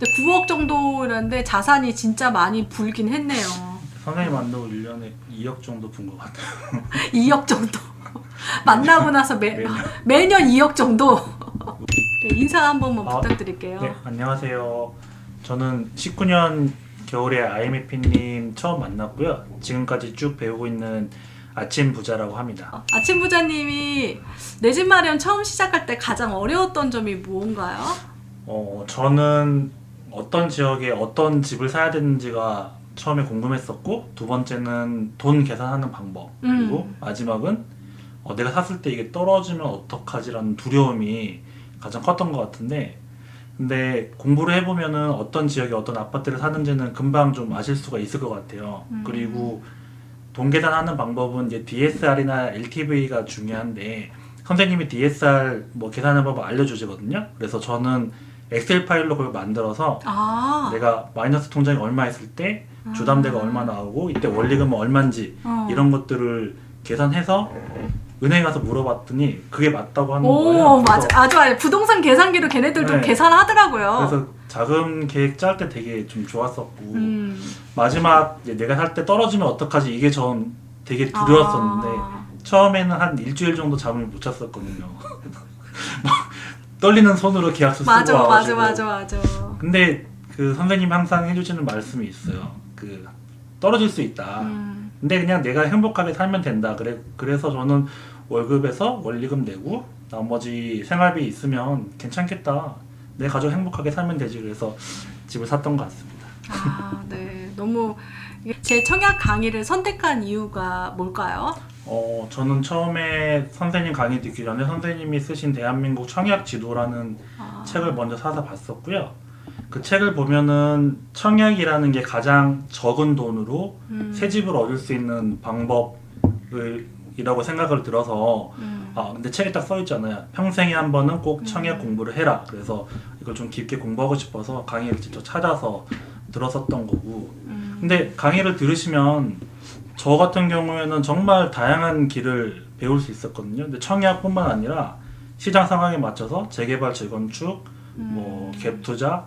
근데 9억 정도라는데 자산이 진짜 많이 불긴 했네요. 선생님 만나고 1년에 2억 정도 분 것 같아요. 2억 정도. 만나고 나서 매년 2억 정도. 네, 인사 한 번만 부탁드릴게요. 네, 안녕하세요. 저는 19년 겨울에 IMF님 처음 만났고요. 지금까지 쭉 배우고 있는 아침 부자라고 합니다. 아침 부자님이 내 집 마련 처음 시작할 때 가장 어려웠던 점이 뭔가요? 저는 어떤 지역에 어떤 집을 사야 되는지가 처음에 궁금했었고, 두 번째는 돈 계산하는 방법, 그리고 마지막은 내가 샀을 때 이게 떨어지면 어떡하지라는 두려움이 가장 컸던 것 같은데, 근데 공부를 해보면은 어떤 지역에 어떤 아파트를 사는지는 금방 좀 아실 수가 있을 것 같아요. 그리고 돈 계산하는 방법은 이제 DSR이나 LTV가 중요한데, 선생님이 DSR 계산하는 방법 알려주시거든요. 그래서 저는 엑셀 파일로 그걸 만들어서 내가 마이너스 통장이 얼마 했을 때 주담대가 얼마 나오고 이때 원리금은 얼마인지 이런 것들을 계산해서 은행에 가서 물어봤더니 그게 맞다고 하는 거예요. 맞아. 아주 부동산 계산기로 걔네들도 네. 계산하더라고요. 그래서 자금 계획 짤 때 되게 좀 좋았었고, 마지막 이제 내가 살 때 떨어지면 어떡하지, 이게 전 되게 두려웠었는데 처음에는 한 일주일 정도 잠을 못 잤었거든요. 떨리는 손으로 계약서 쓰고 와가지고. 맞아. 근데 그 선생님이 항상 해주시는 말씀이 있어요. 그 떨어질 수 있다. 근데 그냥 내가 행복하게 살면 된다. 그래서 저는 월급에서 원리금 내고 나머지 생활비 있으면 괜찮겠다. 내 가족 행복하게 살면 되지. 그래서 집을 샀던 것 같습니다. 네. 너무 제 청약 강의를 선택한 이유가 뭘까요? 저는 처음에 선생님 강의 듣기 전에 선생님이 쓰신 대한민국 청약 지도라는 책을 먼저 사서 봤었고요. 그 책을 보면은 청약이라는 게 가장 적은 돈으로 새 집을 얻을 수 있는 방법이라고 생각을 들어서 근데 책에 딱 써있잖아요. 평생에 한 번은 꼭 청약 공부를 해라. 그래서 이걸 좀 깊게 공부하고 싶어서 강의를 직접 찾아서 들었었던 거고, 근데 강의를 들으시면 저 같은 경우에는 정말 다양한 길을 배울 수 있었거든요. 근데 청약뿐만 아니라 시장 상황에 맞춰서 재개발, 재건축, 갭 투자,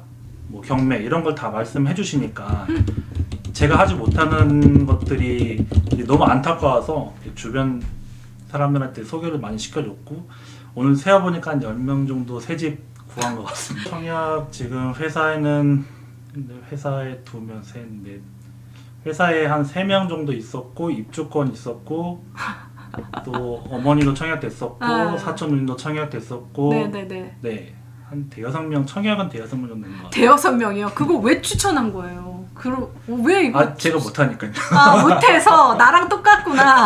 경매 이런 걸 다 말씀해 주시니까 제가 하지 못하는 것들이 너무 안타까워서 주변 사람들한테 소개를 많이 시켜줬고, 오늘 세어보니까 한 10명 정도 새 집 구한 것 같습니다. 청약 지금 회사에 2명, 셋, 넷, 회사에 한 3명 정도 있었고, 입주권 있었고, 또 어머니도 청약됐었고, 사촌 누님도 청약됐었고, 네, 한 대여섯 명, 청약은 대여섯 명 정도 된 것 같아요. 대여섯 명이요? 그거 왜 추천한 거예요? 왜 이거? 제가 못하니까요. 못해서 나랑 똑같구나.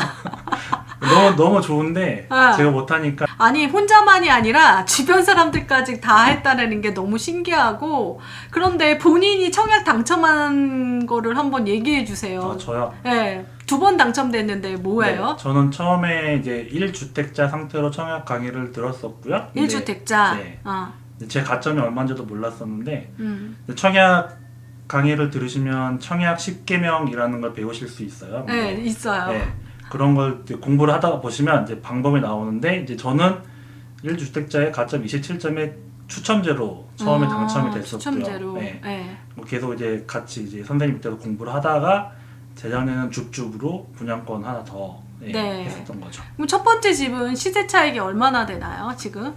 너무 좋은데 제가 못하니까. 아니, 혼자만이 아니라 주변 사람들까지 다 했다는 게 너무 신기하고, 그런데 본인이 청약 당첨한 거를 한번 얘기해 주세요. 저요? 네. 2번 당첨됐는데 뭐예요? 네, 저는 처음에 이제 1주택자 상태로 청약 강의를 들었었고요. 1주택자? 네. 제 가점이 얼마인지도 몰랐었는데, 청약 강의를 들으시면 청약 10개명이라는 걸 배우실 수 있어요. 네, 있어요. 네. 그런 걸 공부를 하다가 보시면 이제 방법이 나오는데, 이제 저는 1주택자의 가점 27점에 추첨제로 처음에 당첨이 됐었고요. 추첨제로. 네. 계속 이제 같이 이제 선생님 밑에서 공부를 하다가 재작년에는 줍줍으로 분양권 하나 더 했었던 거죠. 그럼 첫 번째 집은 시세 차익이 얼마나 되나요, 지금?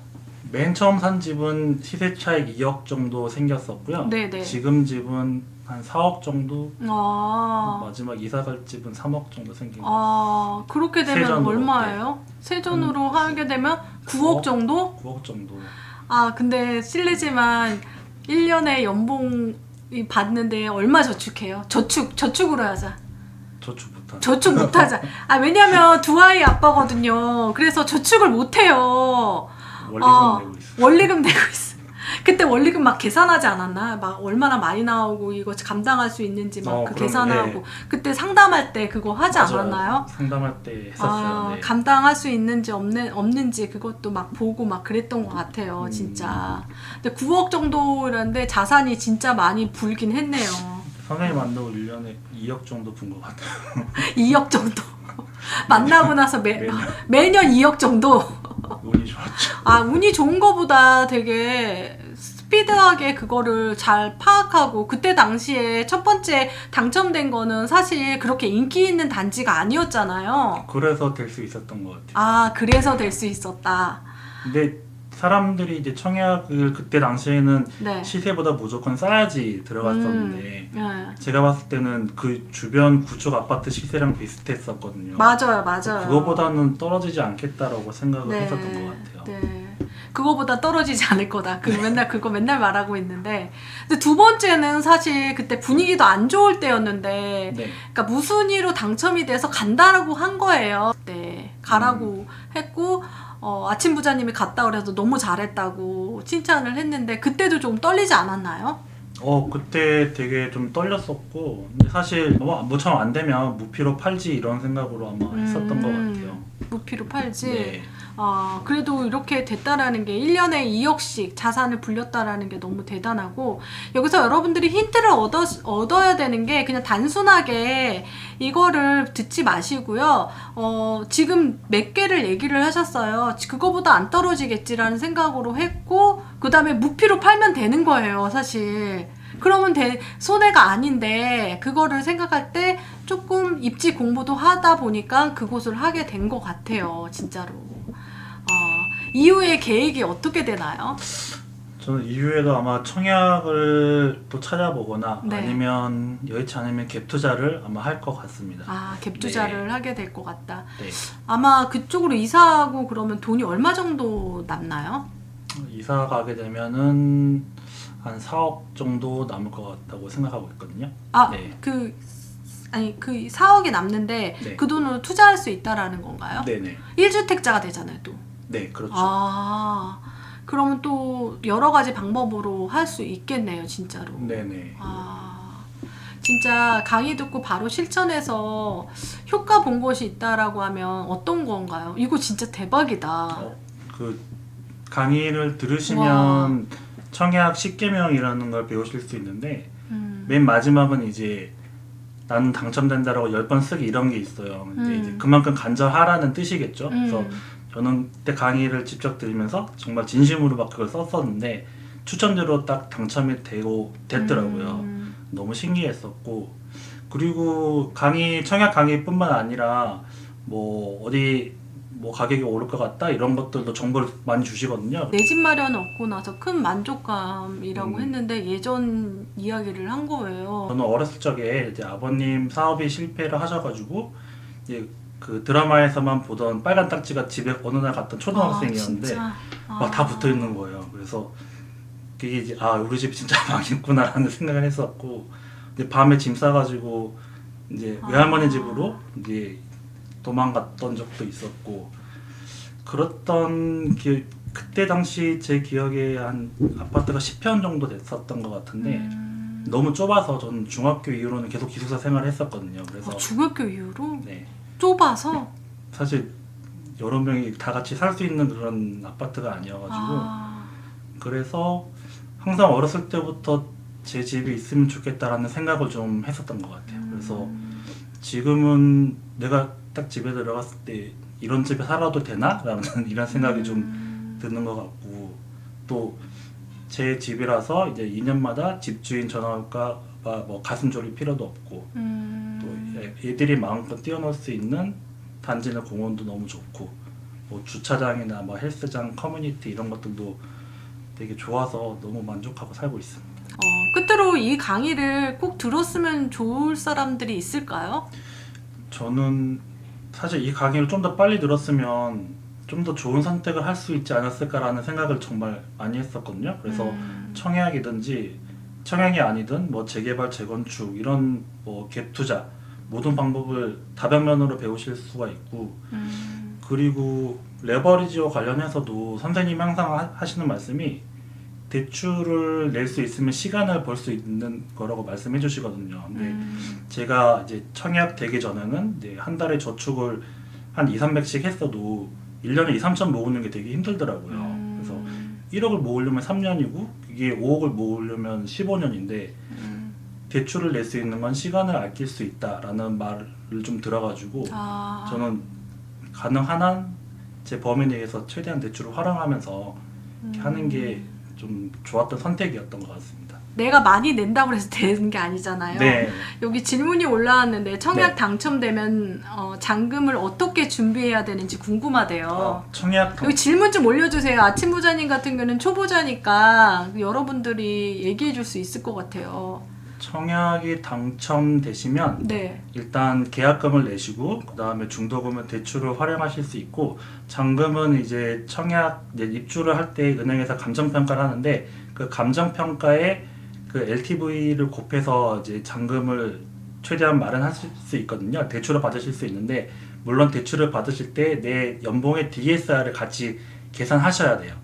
맨 처음 산 집은 시세 차익 2억 정도 생겼었고요. 네네. 지금 집은 한 4억 정도. 아. 마지막 이사 갈 집은 3억 정도 생긴 거. 그렇게 되면 세전으로, 얼마예요? 세전으로 하게 되면 9억 정도? 9억 정도. 근데 실례지만 1년에 연봉이 받는데 얼마 저축해요? 저축으로 하자. 저축 못하자. 왜냐면 두 아이 아빠거든요. 그래서 저축을 못해요. 원리금 내고 있어. 그때 원리금 막 계산하지 않았나? 막 얼마나 많이 나오고 이거 감당할 수 있는지 막 계산하고. 네. 그때 상담할 때 그거 하지 않았나요? 상담할 때 했었어요. 네. 감당할 수 있는지 없는지 그것도 막 보고 막 그랬던 것 같아요. 진짜. 근데 9억 정도라는데 자산이 진짜 많이 불긴 했네요. 선생님 만나고 1년에 2억 정도 분 것 같아요. 2억 정도. 만나고 나서 매년 2억 정도. 운이 좋았죠. 운이 좋은 거보다 되게 스피드하게 그거를 잘 파악하고 그때 당시에 첫 번째 당첨된 거는 사실 그렇게 인기 있는 단지가 아니었잖아요. 그래서 될 수 있었던 것 같아요. 아, 그래서 될 수 있었다. 근데 사람들이 이제 청약을 그때 당시에는 네. 시세보다 무조건 싸야지 들어갔었는데 네. 제가 봤을 때는 그 주변 구축 아파트 시세랑 비슷했었거든요. 맞아요, 맞아요. 그거보다는 떨어지지 않겠다라고 생각을 네. 했었던 것 같아요. 네. 그거보다 떨어지지 않을 거다. 그거 맨날 말하고 있는데. 근데 두 번째는 사실 그때 분위기도 안 좋을 때였는데, 네. 그러니까 무순위로 당첨이 돼서 간다라고 한 거예요. 네. 가라고 했고, 아침 부자님이 갔다 그래서 너무 잘했다고 칭찬을 했는데, 그때도 좀 떨리지 않았나요? 그때 되게 좀 떨렸었고 근데 사실 무참 안 되면 무피로 팔지 이런 생각으로 아마 했었던 것 같아요. 무피로 팔지. 네. 그래도 이렇게 됐다라는 게 1년에 2억씩 자산을 불렸다라는 게 너무 대단하고, 여기서 여러분들이 힌트를 얻어야 되는 게 그냥 단순하게 이거를 듣지 마시고요. 지금 몇 개를 얘기를 하셨어요. 그거보다 안 떨어지겠지라는 생각으로 했고, 그 다음에 무피로 팔면 되는 거예요, 사실. 그러면 손해가 아닌데, 그거를 생각할 때 조금 입지 공부도 하다 보니까 그곳을 하게 된 것 같아요, 진짜로. 이후에 계획이 어떻게 되나요? 저는 이후에도 아마 청약을 또 찾아보거나 네. 아니면 여의치 않으면 갭 투자를 아마 할 것 같습니다. 갭 투자를 하게 될 것 같다. 네. 아마 그쪽으로 이사하고 그러면 돈이 얼마 정도 남나요? 이사 가게 되면은 한 4억 정도 남을 것 같다고 생각하고 있거든요. 네. 그 4억이 남는데 네. 그 돈으로 투자할 수 있다라는 건가요? 네네. 1주택자가 되잖아요, 또. 네, 그렇죠. 그러면 또 여러 가지 방법으로 할 수 있겠네요, 진짜로. 네네. 진짜 강의 듣고 바로 실천해서 효과 본 것이 있다라고 하면 어떤 건가요? 이거 진짜 대박이다. 그 강의를 들으시면 와. 청약 10계명이라는 걸 배우실 수 있는데 맨 마지막은 이제 나는 당첨된다라고 10번 쓰기 이런 게 있어요. 근데 이제 그만큼 간절하라는 뜻이겠죠. 그래서 저는 그때 강의를 직접 들으면서 정말 진심으로 막 그걸 썼었는데 추천대로 딱 당첨이 됐더라고요. 너무 신기했었고, 그리고 청약 강의뿐만 아니라 뭐 어디 뭐 가격이 오를 것 같다 이런 것들도 정보를 많이 주시거든요. 내 집 마련 얻고 나서 큰 만족감이라고 했는데 예전 이야기를 한 거예요. 저는 어렸을 적에 이제 아버님 사업이 실패를 하셔가지고 이제 그 드라마에서만 보던 빨간 딱지가 집에 어느 날 갔던 초등학생이었는데 막 다 붙어 있는 거예요. 그래서 그게 이제 우리 집 진짜 망했구나라는 생각을 했었고, 이제 밤에 짐 싸가지고 이제 외할머니 집으로 이제 도망갔던 적도 있었고, 그랬던 그때 당시 제 기억에 한 아파트가 10평 정도 됐었던 것 같은데 너무 좁아서 저는 중학교 이후로는 계속 기숙사 생활을 했었거든요. 그래서 중학교 이후로? 네. 좁아서? 사실 여러 명이 다 같이 살 수 있는 그런 아파트가 아니어가지고 그래서 항상 어렸을 때부터 제 집이 있으면 좋겠다라는 생각을 좀 했었던 것 같아요. 그래서 지금은 내가 딱 집에 들어갔을 때 이런 집에 살아도 되나? 라는 이런 생각이 좀 드는 것 같고, 또 제 집이라서 이제 2년마다 집주인 전화가 뭐 가슴 졸일 필요도 없고 또 애들이 마음껏 뛰어놀 수 있는 단지 내 공원도 너무 좋고, 뭐 주차장이나 뭐 헬스장, 커뮤니티 이런 것들도 되게 좋아서 너무 만족하고 살고 있습니다. 끝으로 이 강의를 꼭 들었으면 좋을 사람들이 있을까요? 저는 사실 이 강의를 좀 더 빨리 들었으면 좀 더 좋은 선택을 할 수 있지 않았을까라는 생각을 정말 많이 했었거든요. 그래서 청약이든지 청약이 아니든 뭐 재개발, 재건축 이런 뭐 갭 투자 모든 방법을 다변면으로 배우실 수가 있고, 그리고 레버리지와 관련해서도 선생님이 항상 하시는 말씀이 대출을 낼 수 있으면 시간을 벌 수 있는 거라고 말씀해 주시거든요. 근데 제가 이제 청약 되기 전에는 이제 한 달에 저축을 한 200~300씩 했어도 1년에 2~3천 모으는 게 되게 힘들더라고요. 그래서 1억을 모으려면 3년이고 이게 5억을 모으려면 15년인데 대출을 낼 수 있는 건 시간을 아낄 수 있다라는 말을 좀 들어가지고 저는 가능한 한 제 범위 내에서 최대한 대출을 활용하면서 이렇게 하는 게 좀 좋았던 선택이었던 것 같습니다. 내가 많이 낸다고 해서 되는 게 아니잖아요. 네. 여기 질문이 올라왔는데 청약 네. 당첨되면 잔금을 어떻게 준비해야 되는지 궁금하대요. 청약 여기 질문 좀 올려주세요. 아침 부자님 같은 경우는 초보자니까 여러분들이 얘기해 줄 수 있을 것 같아요. 청약이 당첨되시면 네. 일단 계약금을 내시고 그 다음에 중도금은 대출을 활용하실 수 있고 잔금은 이제 청약 이제 입주를 할 때 은행에서 감정평가를 하는데 그 감정평가에 그 LTV를 곱해서 이제 잔금을 최대한 마련하실 수 있거든요. 대출을 받으실 수 있는데 물론 대출을 받으실 때 내 연봉의 DSR을 같이 계산하셔야 돼요.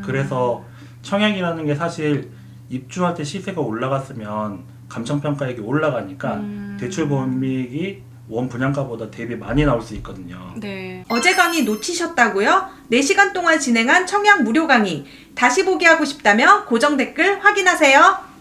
그래서 청약이라는 게 사실 입주할 때 시세가 올라갔으면 감정평가액이 올라가니까 대출 보험이익이 원 분양가보다 대비 많이 나올 수 있거든요. 네. 어제 강의 놓치셨다고요? 4시간 동안 진행한 청약 무료 강의 다시 보기 하고 싶다면 고정 댓글 확인하세요.